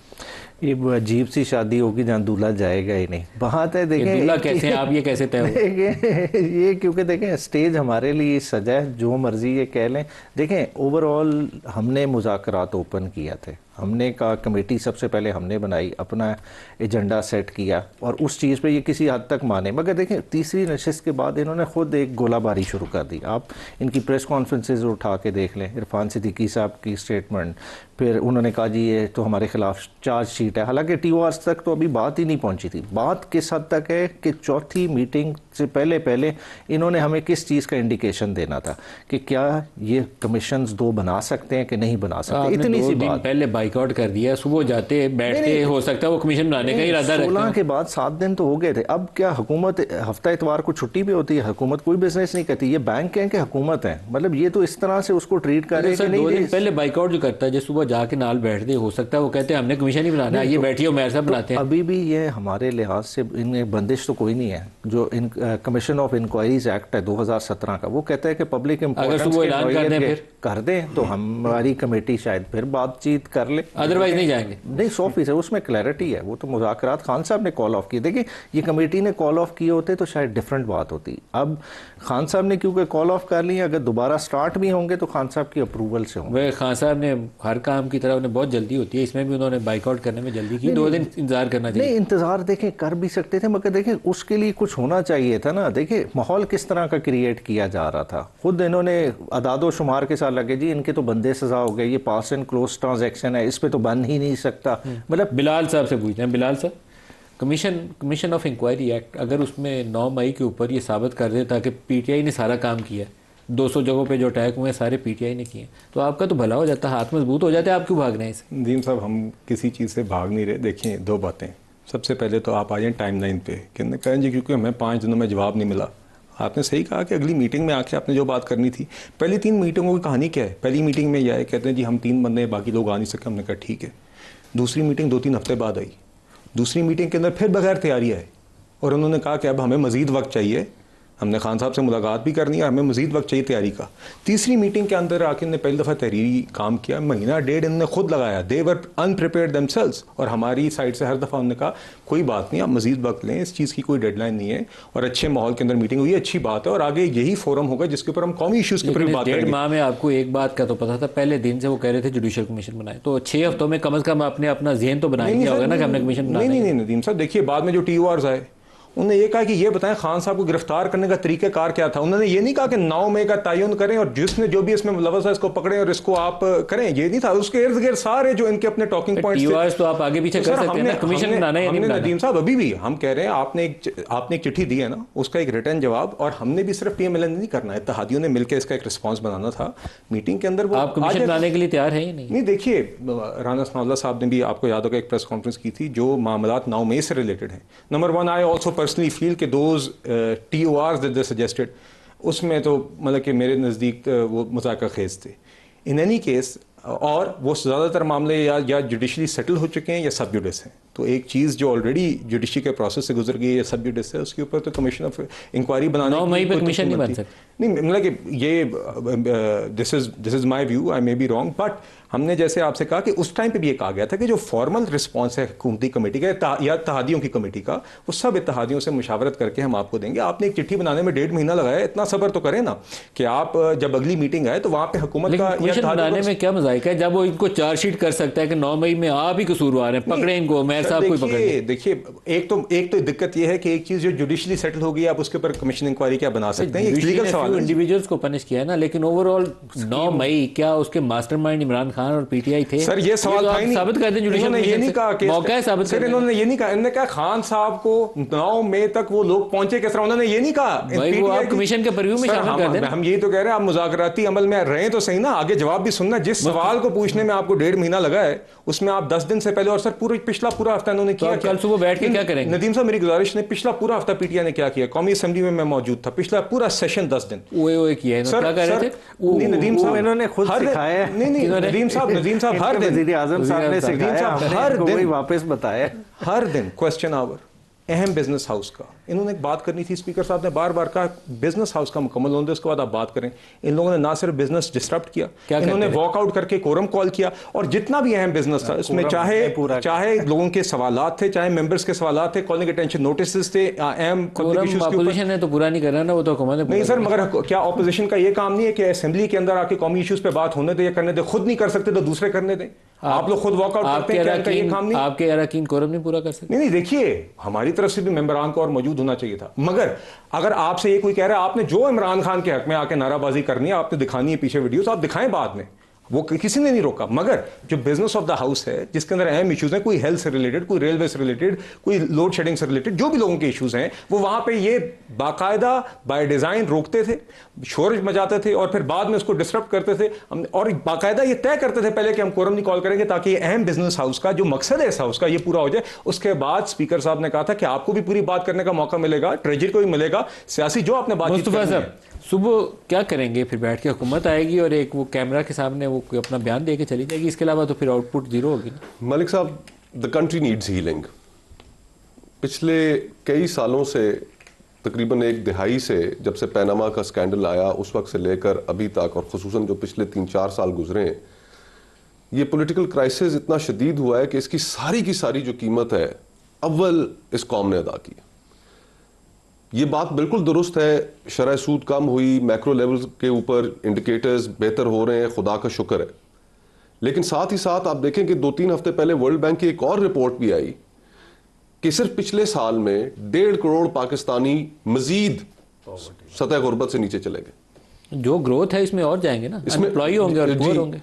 ये अजीब सी शादी होगी जहाँ दूल्हा जाएगा ही नहीं। बात है देखें, दूल्हा कैसे, आप ये कैसे तय हो? ये क्योंकि देखें स्टेज हमारे लिए सजा है, जो मर्जी ये कह लें। देखें ओवरऑल हमने मुज़ाकरात ओपन किया थे, हमने कहा कमेटी सबसे पहले हमने बनाई, अपना एजेंडा सेट किया और उस चीज़ पे ये किसी हद तक माने। मगर देखें तीसरी नशिस्त के बाद इन्होंने ख़ुद एक गोलाबारी शुरू कर दी। आप इनकी प्रेस कॉन्फ्रेंसेज उठा के देख लें, इरफान सिद्दीकी साहब की स्टेटमेंट, फिर उन्होंने कहा जी ये तो हमारे खिलाफ चार्जशीट है। हालांकि TORs तक तो अभी बात ही नहीं पहुंची थी। बात किस हद तक है कि चौथी मीटिंग से पहले इन्होंने हमें किस चीज़ का इंडिकेशन देना था कि क्या ये कमीशंस 2 बना सकते हैं कि नहीं बना सकते। इतनी सी बात पहले बाइकआउट कर दिया, सुबह जाते बैठते, हो सकता है वो कमीशन बनाने का इरादा रखते हैं। 16 के बाद 7 दिन तो हो गए थे। अब क्या हुकूमत हफ्ता इतवार को छुट्टी भी होती है? हुकूमत कोई बिजनेस नहीं करती, ये बैंक है कि हुकूमत है? मतलब ये तो इस तरह से उसको ट्रीट कर रहे हैं कि नहीं। 2 दिन पहले बाइकआउट जो करता है, जो सुबह जाके नाल बैठते, हो सकता है वो कहते हैं हमने कमीशन ही बनाना है, ये बैठिए मेरे साथ बनाते हैं। अभी भी ये हमारे लिहाज से इनमें बंदिश तो कोई नहीं है। जो कमीशन ऑफ इंक्वायरीज एक्ट है 2017 का, वो कहता है कि पब्लिक इंपॉर्टेंस कर दें तो हमारी कमेटी शायद फिर बातचीत कर ले, अदरवाइज नहीं जाएंगे। नहीं 100% उसमें क्लैरिटी है। वो तो मुज़ाकरात खान साहब ने कॉल ऑफ किए। देखिए ये कमेटी ने कॉल ऑफ किए होते तो शायद डिफरेंट बात होती। अब खान साहब ने क्योंकि कॉल ऑफ कर लिया, अगर दोबारा स्टार्ट भी होंगे तो खान साहब की अप्रूवल से होंगे। वह खान साहब ने हर काम की तरह उन्हें बहुत जल्दी होती है, इसमें भी उन्होंने बाइकआउट करने में जल्दी की। 2 दिन इंतजार करना चाहिए। नहीं इंतजार देखें कर भी सकते थे, मगर देखें उसके लिए कुछ होना चाहिए था ना। देखिए माहौल किस तरह का क्रिएट किया जा रहा था। खुद इन्होंने अदादो शुमार के साथ लगे जी इनके तो बंदे सजा हो गए, ये पास एंड क्लोज ट्रांजैक्शन है, इस पे तो बन ही नहीं सकता। मतलब बिलाल साहब से पूछते हैं, बिलाल साहब, कमीशन ऑफ इंक्वायरी एक्ट अगर उसमें 9 मई के ऊपर ये साबित कर देता कि PTI ने सारा काम किया, 200 जगहों पे जो अटैक हुए सारे PTI ने किए, तो आपका तो भला हो जाता, हाथ मजबूत हो जाते, आप क्यों भाग रहे हैं इससे? नदीम साहब, हम किसी चीज़ से भाग नहीं रहे। देखिए 2 बातें। सबसे पहले तो आप आ जाएँ टाइमलाइन पे, कहने कहें जी क्योंकि हमें 5 दिनों में जवाब नहीं मिला। आपने सही कहा कि अगली मीटिंग में आके आपने जो बात करनी थी। पहली 3 मीटिंगों की कहानी क्या है? पहली मीटिंग में यह है, कहते हैं जी हम 3 बंदे हैं, बाकी लोग आ नहीं सके। हमने कहा ठीक है। दूसरी मीटिंग 2-3 हफ्ते बाद आई। दूसरी मीटिंग के अंदर फिर बगैर तैयारी आए और उन्होंने कहा कि अब हमें मज़ीद वक्त चाहिए हमने खान साहब से मुलाकात भी करनी है, हमें मजीद वक्त चाहिए तैयारी का। तीसरी मीटिंग के अंदर आके इन्होंने पहली दफ़ा तहरीरी काम किया, महीना डेढ़ इन्होंने खुद लगाया, दे वर अनप्रिपेयर्ड देमसेल्व्स। और हमारी साइड से हर दफ़ा उन्होंने कहा कोई बात नहीं, आप मजीद वक्त लें, इस चीज़ की कोई डेडलाइन नहीं है, और अच्छे माहौल के अंदर मीटिंग हुई, अच्छी बात है, और आगे यही फोरम होगा जिसके ऊपर हम कौमी इशूज़ के ऊपर भी बात डेढ़ करेंगे। माह में आपको एक बात का तो पता था, पहले दिन से वो कह रहे थे जुडिशियल कमीशन बनाए, तो 6 हफ्तों में कम से कम आपने अपना जहन तो बना लिया होगा ना कि हमने कमीशन बनाना है। नहीं नदीम साहब, देखिए बाद में जो TORs आए उन्होंने ये कहा कि ये बताएं खान साहब को गिरफ्तार करने का तरीक़ाकार क्या था। उन्होंने ये नहीं कहा कि 9 मई का तयन करें और जिसने जो भी इसमें मुलव्वस है इसको पकड़ें और इसको आप करें, ये नहीं था। उसके इर्द गिर्द सारे जो इनके अपने टॉकिंग पॉइंट्स TORs तो आप आगे पीछे कर सकते हैं ना, कमीशन बनाना है या नहीं बनाना। नदीम साहब अभी भी हम कह रहे हैं, आपने एक चिट्ठी दी है ना, उसका एक रिटर्न जवाब, और हमने भी सिर्फ PMLN नहीं करना है, इत्तेहादियों ने मिलकर इसका एक रिस्पॉन्स बनाना था मीटिंग के अंदर। वो आप कमीशन बनाने के लिए तैयार है या नहीं? नहीं, देखिए राना सनाउल्लाह साहब ने भी, आपको याद होगा, एक प्रेस कॉन्फ्रेंस की थी जो मामलात 9 मई से रिलेटेड हैं। Number 1, I also personally feel कि those TORs that they suggested, उसमें तो मतलब कि मेरे नज़दीक वो मजाक खेज थे इन एनी केस, और वो ज़्यादातर मामले या जुडिशली सेटल हो चुके हैं या सब जुडिस हैं। तो एक चीज़ जो ऑलरेडी जुडिशरी के प्रोसेस से गुजर गई है या सब जुडिस है, उसके ऊपर तो कमीशन ऑफ इंक्वायरी बनाना 9 मई पे कमीशन नहीं बन सकता। नहीं, मतलब कि ये this is my view, I may be wrong, but हमने जैसे आपसे कहा कि उस टाइम पे भी ये कहा गया था कि जो फॉर्मल रिस्पॉन्स है हुकूमती कमेटी का या इत्तेहादियों की कमेटी का, वो सब इत्तेहादियों से मुशावरत करके हम आपको देंगे। आपने एक चिट्ठी बनाने में 1.5 महीना लगाया, इतना सब्र तो करें ना कि आप जब अगली मीटिंग आए तो वहाँ पे हुकूमत का कमीशन बनाने में क्या मजाक है जब वो इनको चार्जशीट कर सकता है कि 9 मई में आप ही कसूरवार हैं, पकड़े इनको, मेयर साहब को पकड़े। देखिए एक तो दिक्कत ये है कि एक चीज़ जो जुडिशली सेटल हो गई, आप उसके ऊपर कमीशन इंक्वायरी क्या बना सकते हैं, लीगल सवाल। इंडिविजुअल्स को पनिश किया है ना, लेकिन ओवरऑल 9 मई क्या उसके मास्टरमाइंड इमरान खान और PTI थे? सर ये सवाल था ही नहीं, साबित कर दें, इन्होंने ये नहीं कहा कि मौका है साबित सर, इन्होंने ये नहीं कहा, इन्होंने कहा खान साहब को 9 मई तक वो लोग पहुंचे किस तरह, उन्होंने ये नहीं कहा। भाई वो आप कमीशन के परिव्यू में शामिल कर दें। हम यही तो कह रहे हैं, आप मुज़ाकराती अमल में रहे तो सही ना, आगे जवाब भी सुनना। जिस सवाल को पूछने में आपको 1.5 महीना लगा है, उसमें आप 10 दिन से पहले, और सर पिछला पूरा हफ्ता इन्होंने किया। कल सुबह बैठ के क्या करेंगे? नदीम साहब मेरी गुजारिश ने, पिछला पूरा हफ्ता PTI ने क्या किया, कौमी असेंबली में मैं मौजूद था, पिछला पूरा सेशन 10 दिन ओए किया है। क्या कह रहे थे? नहीं नदीम साहब, इन्होंने खुद सिखाया। नहीं नदीम साहब हर दिन वज़ीर आज़म साहब ने सिखाया, हर दिन वापस बताया, हर दिन क्वेश्चन आवर अहम बिजनेस हाउस का। इन्होंने एक बात करनी थी, स्पीकर साहब ने बार बार कहा बिजनेस हाउस का मुकम्मल होने दो, उसके बाद आप बात करें। इन लोगों ने ना सिर्फ बिजनेस डिस्टर्ब किया, इन्होंने वॉकआउट करके कोरम कॉल किया, और जितना भी अहम बिजनेस था उसमें चाहे लोगों के सवालात थे, चाहे मेंबर्स के सवालात थे, कॉलिंग अटेंशन नोटिस थे, अहम अपोजिशन है तो पूरा नहीं कर रहा ना, वो तो हुकूमत नहीं सर। मगर क्या ऑपोजिशन का ये काम नहीं है कि असेंबली के अंदर आके कौमी इश्यूज पे बात होने दे या करने दे? खुद नहीं कर सकते तो दूसरे करने दें। आप लोग खुद वॉकआउट करते हैं, क्या ये काम नहीं? आपके अरकान कोरम नहीं पूरा कर सकते? नहीं देखिए, हमारी तरफ से भी मेंबरान को और मौजूद होना चाहिए था। मगर अगर आपसे ये कोई कह रहा है आपने जो इमरान खान के हक में आके नाराबाजी करनी है, आपने दिखानी है पीछे वीडियोस, आप दिखाएं बाद में, वो किसी ने नहीं रोका। मगर जो बिजनेस ऑफ द हाउस है, जिसके अंदर अहम इश्यूज हैं, कोई हेल्थ से रिलेटेड, कोई रेलवे से रिलेटेड, कोई लोड शेडिंग से रिलेटेड, जो भी लोगों के इश्यूज हैं, वो वहां पे ये बाकायदा बाय डिजाइन रोकते थे, शोर मचाते थे, और फिर बाद में उसको डिस्टर्ब करते थे। और बाकायदा ये तय करते थे पहले कि हम कोरम नहीं कॉल करेंगे, ताकि ये अहम बिजनेस हाउस का जो मकसद है इस हाउस का, ये पूरा हो जाए। उसके बाद स्पीकर साहब ने कहा था कि आपको भी पूरी बात करने का मौका मिलेगा, ट्रेजरी को भी मिलेगा, सियासी जो आपने बात सुबह क्या करेंगे? फिर बैठ के हुकूमत आएगी और एक वो कैमरा के सामने वो अपना बयान दे के चली जाएगी, इसके अलावा तो फिर आउटपुट जीरो होगी ना। मलिक साहब, द कंट्री नीड्स हीलिंग। पिछले कई सालों से, तकरीबन 1 दिहाई से, जब से पैनामा का स्कैंडल आया उस वक्त से लेकर अभी तक, और खुसूसन जो पिछले 3-4 साल गुजरे हैं, ये पॉलिटिकल क्राइसिस इतना शदीद हुआ है कि इसकी सारी की सारी जो कीमत है अव्वल इस कौम ने अदा की। ये बात बिल्कुल दुरुस्त है, शरह सूद कम हुई, मैक्रो लेवल के ऊपर इंडिकेटर्स बेहतर हो रहे हैं, खुदा का शुक्र है। लेकिन साथ ही साथ आप देखें कि 2-3 हफ्ते पहले वर्ल्ड बैंक की एक और रिपोर्ट भी आई कि सिर्फ पिछले साल में 1.5 करोड़ पाकिस्तानी मजीद सतह गुर्बत से नीचे चले गए। जो ग्रोथ है इसमें और जाएंगे ना, इसमें एम्प्लॉय होंगे और पुअर होंगे।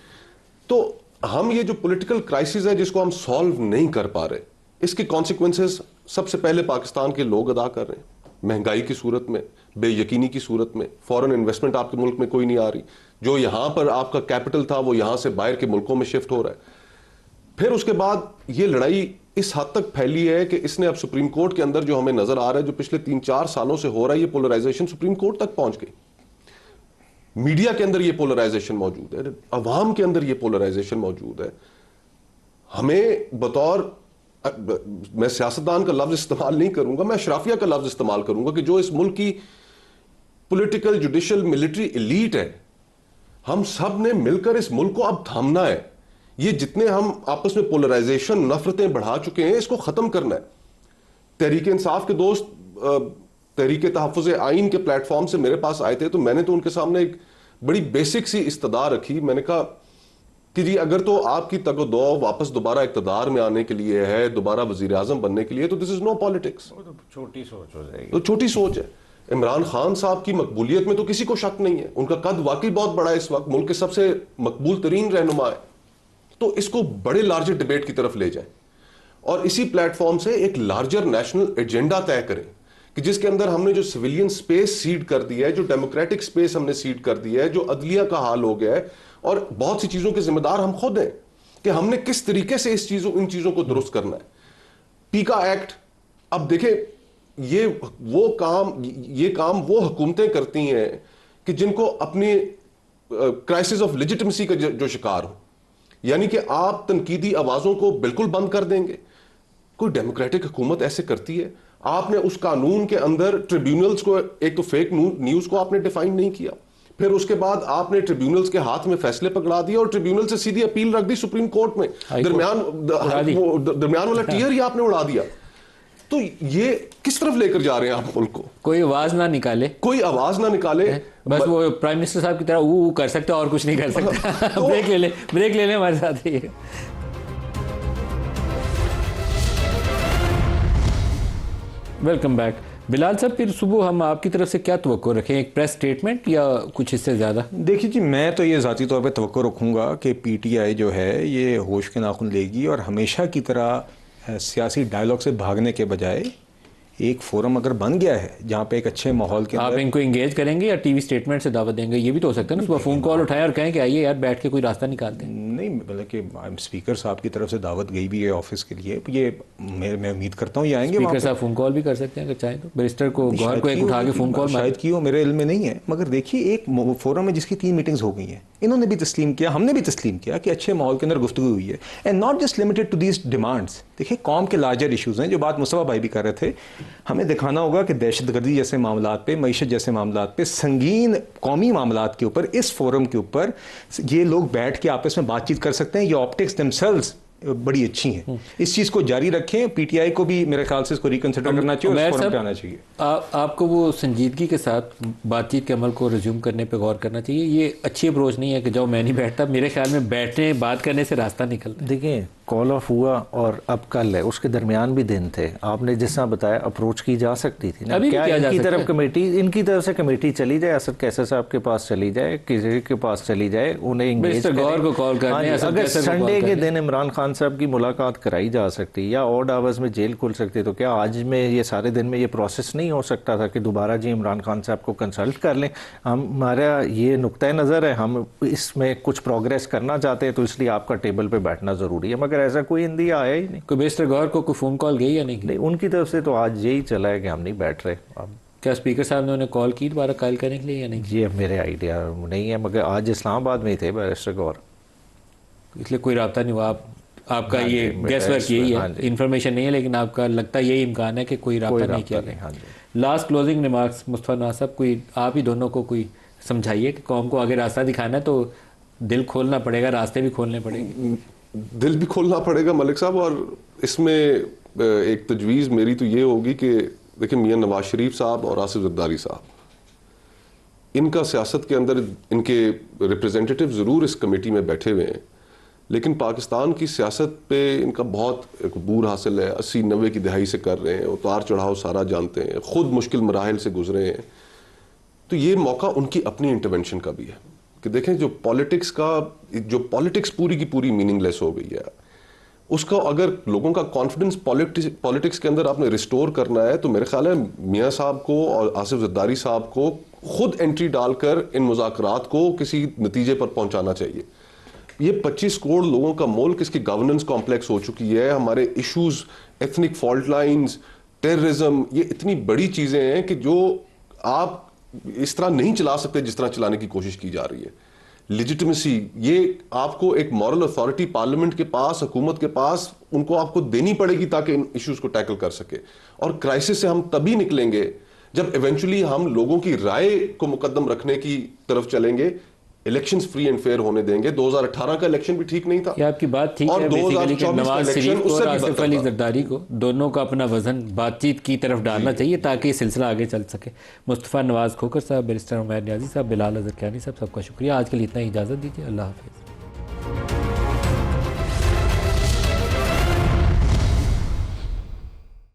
तो हम ये जो पॉलिटिकल क्राइसिस है जिसको हम सॉल्व नहीं कर पा रहे, इसके कॉन्सिक्वेंसेस सबसे पहले पाकिस्तान के लोग अदा कर रहे हैं, महंगाई की सूरत में, बेयकीनी की सूरत में, फॉरेन इन्वेस्टमेंट आपके मुल्क में कोई नहीं आ रही, जो यहां पर आपका कैपिटल था वो यहां से बाहर के मुल्कों में शिफ्ट हो रहा है। फिर उसके बाद ये लड़ाई इस हद तक फैली है कि इसने अब सुप्रीम कोर्ट के अंदर जो हमें नजर आ रहा है, जो पिछले 3-4 सालों से हो रहा है, ये पोलराइजेशन सुप्रीम कोर्ट तक पहुंच गई। मीडिया के अंदर ये पोलराइजेशन मौजूद है, अवाम के अंदर ये पोलराइजेशन मौजूद है। हमें बतौर, मैं सियासतदान का लफ्ज इस्तेमाल नहीं करूंगा, मैं अशराफिया का लफ्ज इस्तेमाल करूंगा कि जो इस मुल्क की पॉलिटिकल, जुडिशियल, मिलिट्री एलीट है। हम सब ने मिलकर इस मुल्क को अब थामना है। ये जितने हम आपस में पोलराइजेशन, नफरतें बढ़ा चुके हैं, इसको खत्म करना है। तहरीक इंसाफ के दोस्त तहरीक तहफ़्फ़ुज़ आइन के प्लेटफॉर्म से मेरे पास आए थे, तो मैंने तो उनके सामने एक बड़ी बेसिक सी इस्तदा रखी। मैंने कहा कि जी अगर तो आपकी तगदो वापस दोबारा इक़्तिदार में आने के लिए है, दोबारा वज़ीर आज़म बनने के लिए, तो दिस इज नो पॉलिटिक्स। तो छोटी सोच हो जाएगी। तो छोटी सोच है। इमरान खान साहब की मकबूलियत में तो किसी को शक नहीं है, उनका कद वाकई बहुत बड़ा है, इस वक्त मुल्क के सबसे मकबूल तरीन रहनुमा है। तो इसको बड़े लार्जर डिबेट की तरफ ले जाएं और इसी प्लेटफॉर्म से एक लार्जर नेशनल एजेंडा तय करें कि जिसके अंदर हमने जो सिविलियन स्पेस सीड कर दिया है, जो डेमोक्रेटिक स्पेस हमने सीड कर दिया है, जो अदलिया का हाल हो गया है, और बहुत सी चीजों के जिम्मेदार हम खुद हैं कि हमने किस तरीके से इन चीजों को दुरुस्त करना है। पीका एक्ट, अब देखें ये काम वो हुकूमतें करती हैं कि जिनको अपनी क्राइसिस ऑफ लेजिटिमेसी का जो शिकार हो, यानी कि आप तनकीदी आवाजों को बिल्कुल बंद कर देंगे। कोई डेमोक्रेटिक हुकूमत ऐसे करती है? आपने उस कानून के अंदर ट्रिब्यूनल्स को, एक तो फेक न्यूज को आपने डिफाइन नहीं किया, फिर उसके बाद आपने ट्रिब्यूनल्स के हाथ में फैसले पकड़ा दिए और ट्रिब्यूनल से सीधी अपील रख दी सुप्रीम कोर्ट में। दरमियान वाला टियर ही आपने उड़ा दिया। तो ये किस तरफ लेकर जा रहे हैं आप मुल्क को? कोई आवाज ना निकाले, बस वो प्राइम मिनिस्टर साहब की तरह ऊ कर सकते और कुछ नहीं कर सकता। तो ब्रेक ले ले हमारे साथ ही। Welcome back. बिलाल साहब, फिर सुबह हम आपकी तरफ से क्या तवक्को रखें, एक प्रेस स्टेटमेंट या कुछ इससे ज़्यादा? देखिए जी, मैं तो ये ज़ाती तौर पे तवक्को रखूँगा कि पीटीआई जो है ये होश के नाखून लेगी और हमेशा की तरह सियासी डायलॉग से भागने के बजाय एक फोरम अगर बन गया है जहाँ पे एक अच्छे माहौल के आप इनको एंगेज करेंगे या टीवी स्टेटमेंट से दावत देंगे? ये भी तो हो सकता है ना, सुबह फ़ोन कॉल उठाएं और कहें कि आइए यार बैठ के कोई रास्ता निकालते हैं। नहीं, मतलब कि स्पीकर साहब की तरफ से दावत गई भी है ऑफिस के लिए, ये मैं उम्मीद करता हूँ ये आएंगे। स्पीकर साहब फ़ोन कॉल भी कर सकते हैं अगर चाहें तो, बैरिस्टर को गौहर को एक उठा के फ़ोन कॉल शायद की हो, मेरे इल्म में नहीं है, मगर देखिए एक फोरम है जिसकी 3 मीटिंग्स हो गई हैं, इन्होंने भी तस्लीम किया, हमने भी तस्लीम किया कि अच्छे माहौल के अंदर गुफ्तगू हुई है, and not just limited to these demands. देखिए कौम के लार्जर इशूज़ हैं, जो बात मुस्तफा भाई भी कर रहे थे, हमें दिखाना होगा कि दहशतगर्दी जैसे मामलात पे, मईशत जैसे मामलात पे, संगीन कौमी मामलात के ऊपर इस फोरम के ऊपर ये लोग बैठ के आपस में बातचीत कर सकते हैं। ये ऑप्टिक्स दमसेल्व्स बड़ी अच्छी हैं, इस चीज़ को जारी रखें। पीटीआई को भी मेरे ख्याल से इसको रिकंसिडर करना चाहिए और इस फोरम पे आना चाहिए। आपको वो संजीदगी के साथ बातचीत के अमल को रिज्यूम करने पे गौर करना चाहिए। ये अच्छी अप्रोच नहीं है कि जाओ मैं नहीं बैठता, मेरे ख्याल में बैठने बात करने से रास्ता निकलता है। देखिए कॉल ऑफ हुआ और अब कल है, उसके दरमियान भी दिन थे, आपने जिस तरह बताया अप्रोच की जा सकती थी ना। क्या इनकी तरफ कमेटी, इनकी तरफ से कमेटी चली जाए, असद कैसर साहब के पास चली जाए, किसी के पास चली जाए, उन्हें एंगेज करें। अगर संडे के दिन इमरान खान साहब की मुलाकात कराई जा सकती या ऑड आवर्स में जेल खुल सकती, तो क्या आज में ये सारे दिन में ये प्रोसेस नहीं हो सकता था कि दोबारा जी इमरान खान साहब को कंसल्ट कर लें? हमारा ये नुक्ता नज़र है, हम इसमें कुछ प्रोग्रेस करना चाहते हैं, तो इसलिए आपका टेबल पर बैठना ज़रूरी है, मगर ऐसा कोई इंदिया आया ही नहीं। कोई बैरिस्टर गौहर को कोई फ़ोन कॉल गई या नहीं? उनकी तरफ से तो आज यही चला है कि हम नहीं बैठ रहे। अब क्या स्पीकर साहब ने उन्हें कॉल की दोबारा कायल करने के लिए या नहीं? ये मेरे आइडिया नहीं है, मगर आज इस्लामाबाद में ही थे बैरिस्टर गौहर, इसलिए कोई रब्ता नहीं हुआ। आपका ये गैस वर्क यही है, इन्फॉर्मेशन नहीं है, लेकिन आपका लगता है यही इम्कान है कि कोई रब्ता नहीं किया गया। Last closing remarks Mustafa Nawaz साहब, कोई आप ही दोनों को कोई समझाइए कि कौम को आगे रास्ता दिखाना है तो दिल खोलना पड़ेगा, रास्ते भी खोलने पड़ेंगे। दिल भी खोलना पड़ेगा मलिक साहब, और इसमें एक तजवीज़ मेरी तो ये होगी कि देखिए मियां नवाज शरीफ साहब और आसिफ जरदारी साहब, इनका सियासत के अंदर इनके रिप्रेजेंटेटिव ज़रूर इस कमेटी में बैठे हुए हैं, लेकिन पाकिस्तान की सियासत पे इनका बहुत अबूर हासिल है। 80-90 की दहाई से कर रहे हैं, उतार चढ़ाव सारा जानते हैं, ख़ुद मुश्किल मराहिल से गुजरे हैं। तो ये मौका उनकी अपनी इंटरवेंशन का भी है कि देखें जो पॉलिटिक्स पूरी की पूरी मीनिंगलेस हो गई है, उसका अगर लोगों का कॉन्फिडेंस पॉलिटिक्स के अंदर आपने रिस्टोर करना है, तो मेरे ख्याल है मियां साहब को और आसिफ जरदारी साहब को खुद एंट्री डालकर इन मुज़ाकरात को किसी नतीजे पर पहुंचाना चाहिए। ये 25 करोड़ लोगों का मुल्क, इसकी गवर्नेंस कॉम्प्लेक्स हो चुकी है, हमारे issues, ethnic fault lines, terrorism, ये इतनी बड़ी चीज़ें हैं कि जो आप इस तरह नहीं चला सकते जिस तरह चलाने की कोशिश की जा रही है। लेजिटिमेसी, ये आपको एक मॉरल अथॉरिटी पार्लियामेंट के पास, हुकूमत के पास, उनको आपको देनी पड़ेगी ताकि इन इश्यूज को टैकल कर सके। और क्राइसिस से हम तभी निकलेंगे जब इवेंचुअली हम लोगों की राय को मुकद्दम रखने की तरफ चलेंगे, इलेक्शंस फ्री एंड फेयर होने देंगे। 2018 का इलेक्शन भी ठीक नहीं था। ये आपकी बात ठीक और है बेसिकली कि 2024 का नवाज इलेक्शन शरीफ को उससे और भी आसिफ बदतर अली था। जरदारी को दोनों का अपना वजन बातचीत की तरफ डालना चाहिए ताकि ये सिलसिला आगे चल सके। मुस्तफ़ा नवाज खोकर साहब, बैरिस्टर उमैर नियाज़ी साहब, बिलाल अज़रक्यानी साहब, सबका शुक्रिया। आज के लिए इतना ही, इजाज़त दीजिए। अल्लाह हाफ़िज़।